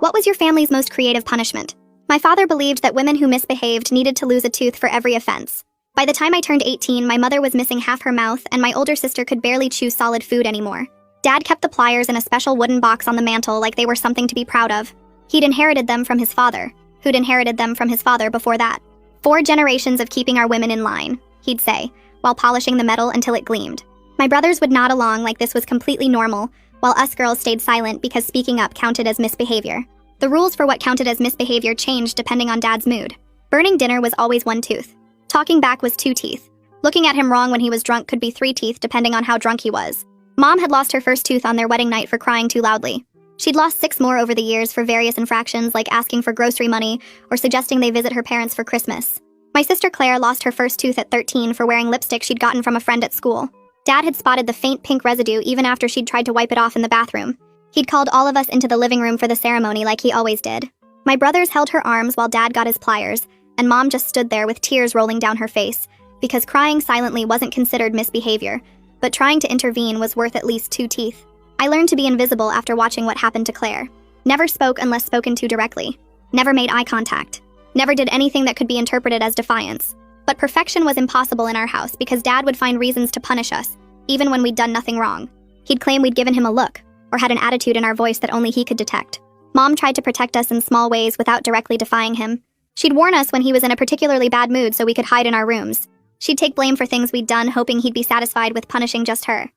What was your family's most creative punishment? My father believed that women who misbehaved needed to lose a tooth for every offense. By the time I turned 18, my mother was missing half her mouth, and my older sister could barely chew solid food anymore. Dad kept the pliers in a special wooden box on the mantle like they were something to be proud of. He'd inherited them from his father, who'd inherited them from his father before that. 4 generations of keeping our women in line, he'd say, while polishing the metal until it gleamed. My brothers would nod along like this was completely normal, while us girls stayed silent because speaking up counted as misbehavior. The rules for what counted as misbehavior changed depending on Dad's mood. Burning dinner was always 1 tooth. Talking back was 2 teeth. Looking at him wrong when he was drunk could be 3 teeth depending on how drunk he was. Mom had lost her first tooth on their wedding night for crying too loudly. She'd lost 6 more over the years for various infractions like asking for grocery money or suggesting they visit her parents for Christmas. My sister Claire lost her first tooth at 13 for wearing lipstick she'd gotten from a friend at school. Dad had spotted the faint pink residue even after she'd tried to wipe it off in the bathroom. He'd called all of us into the living room for the ceremony like he always did. My brothers held her arms while Dad got his pliers, and Mom just stood there with tears rolling down her face, because crying silently wasn't considered misbehavior, but trying to intervene was worth at least 2 teeth. I learned to be invisible after watching what happened to Claire. Never spoke unless spoken to directly. Never made eye contact. Never did anything that could be interpreted as defiance. But perfection was impossible in our house because Dad would find reasons to punish us, even when we'd done nothing wrong. He'd claim we'd given him a look, or had an attitude in our voice that only he could detect. Mom tried to protect us in small ways without directly defying him. She'd warn us when he was in a particularly bad mood so we could hide in our rooms. She'd take blame for things we'd done, hoping he'd be satisfied with punishing just her.